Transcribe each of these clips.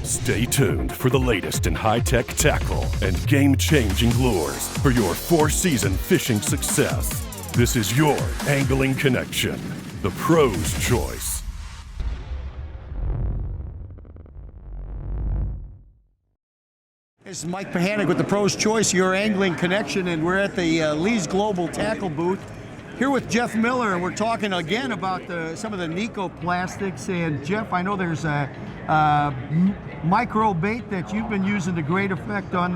Stay tuned for the latest in high-tech tackle and game-changing lures for your four-season fishing success. This is your Angling Connection, the pro's choice. This is Mike Pahanik with the Pro's Choice, your Angling Connection, and we're at the Lee's Global Tackle booth here with Jeff Miller, and we're talking again about some of the NIKKO plastics. And Jeff, I know there's a micro bait that you've been using to great effect on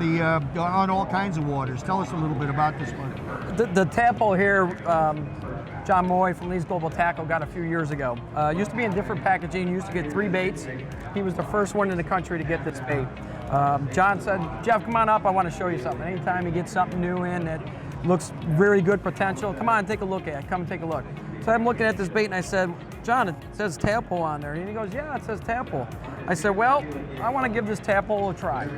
on all kinds of waters. Tell us a little bit about this one. The tadpole here, John Moy from Lee's Global Tackle got a few years ago. Used to be in different packaging, used to get 3 baits. He was the first one in the country to get this bait. John said, Jeff, come on up, I want to show you something. Anytime you get something new in that looks very good potential, come on, take a look at it, come and take a look. So I'm looking at this bait and I said, John, it says tadpole on there. And he goes, yeah, it says tadpole. I said, well, I want to give this tadpole a try.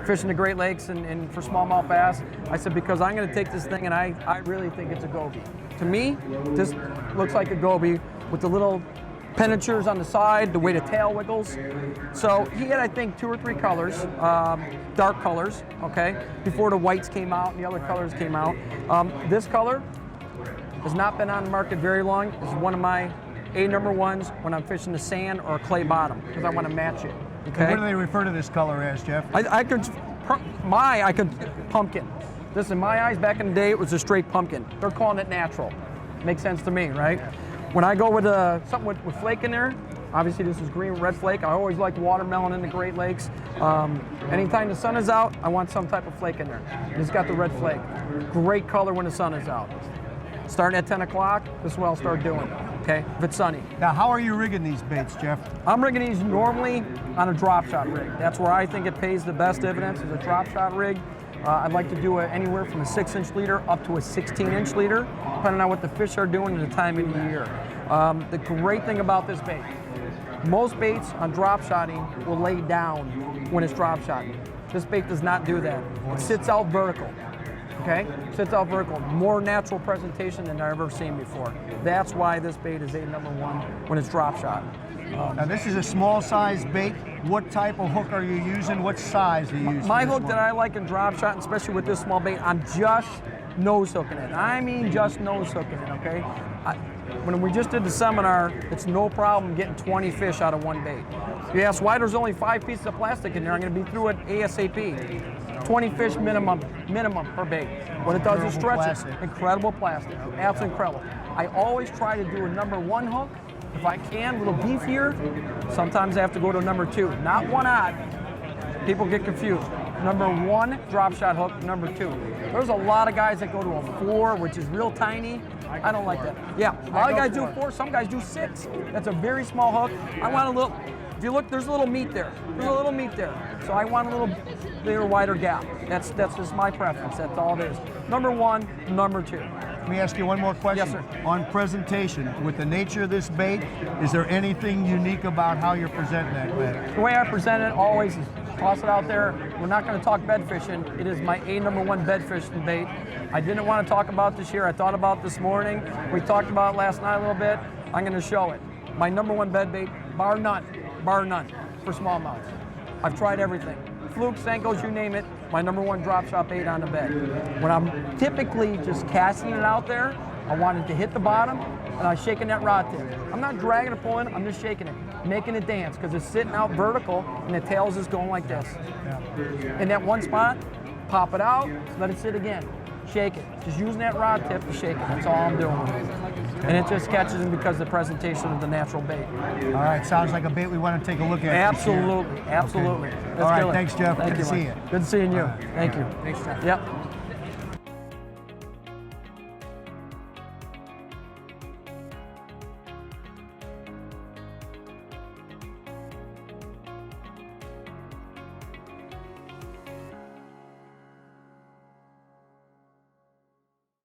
Fishing the Great Lakes and for smallmouth bass. I said, because I'm going to take this thing and I really think it's a goby. To me, this looks like a goby with the little penetures on the side, the way the tail wiggles. So he had, I think, 2 or 3 colors, dark colors, okay, before the whites came out and the other colors came out. This color has not been on the market very long. It's one of my #1s when I'm fishing the sand or a clay bottom, because I want to match it, okay? And what do they refer to this color as, Jeff? I could pumpkin. This, in my eyes, back in the day, it was a straight pumpkin. They're calling it natural. Makes sense to me, right? When I go with something with flake in there, obviously this is green with red flake. I always like watermelon in the Great Lakes. Anytime the sun is out, I want some type of flake in there. It's got the red flake. Great color when the sun is out. Starting at 10 o'clock, this is what I'll start doing, okay, if it's sunny. Now, how are you rigging these baits, Jeff? I'm rigging these normally on a drop shot rig. That's where I think it pays the best dividends, is a drop shot rig. I'd like to do it anywhere from a 6-inch leader up to a 16-inch leader, depending on what the fish are doing and the time of the year. The great thing about this bait, most baits on drop shotting will lay down when it's drop shotting. This bait does not do that. It sits out vertical, okay? Sits out vertical. More natural presentation than I've ever seen before. That's why this bait is #1 when it's drop shot. Now this is a small size bait. What type of hook are you using? What size are you using? My hook that I like in drop shot, especially with this small bait, I'm just nose hooking it. I mean just nose hooking it, okay? When we just did the seminar, it's no problem getting 20 fish out of one bait. You ask why there's only 5 pieces of plastic in there, I'm gonna be through it ASAP. 20 fish minimum per bait. What it does is stretches. Incredible plastic, absolutely incredible. I always try to do a #1 hook. If I can, a little beefier. Sometimes I have to go to a #2. Not 1/0. People get confused. #1 drop shot hook, #2. There's a lot of guys that go to a 4, which is real tiny. I don't like that. Yeah, a lot of guys do 4, some guys do 6. That's a very small hook. I want a little, if you look, there's a little meat there. There's a little meat there. So I want a little bigger, wider gap. That's just my preference. That's all it is. #1, #2. Let me ask you one more question. Yes, sir. On presentation, with the nature of this bait, is there anything unique about how you're presenting that bait? The way I present it always is toss it out there. We're not going to talk bed fishing. It is my #1 bed fishing bait. I didn't want to talk about this year. I thought about it this morning. We talked about it last night a little bit. I'm going to show it. My #1 bed bait, bar none, for smallmouth. I've tried everything. Flukes, Senkos, you name it, my #1 drop shot bait on the bed. When I'm typically just casting it out there, I want it to hit the bottom, and I'm shaking that rod tip. I'm not dragging or pulling, I'm just shaking it, making it dance, because it's sitting out vertical, and the tail's just going like this. Yeah. In that one spot, pop it out, let it sit again. Shake it. Just using that rod tip to shake it. That's all I'm doing. And it just catches them because of the presentation of the natural bait. All right, sounds like a bait we want to take a look at. Absolutely, absolutely. Okay. All right, thanks, Jeff. Good to see you. Good seeing you. Right. Thank you. Thanks, Jeff. Yep.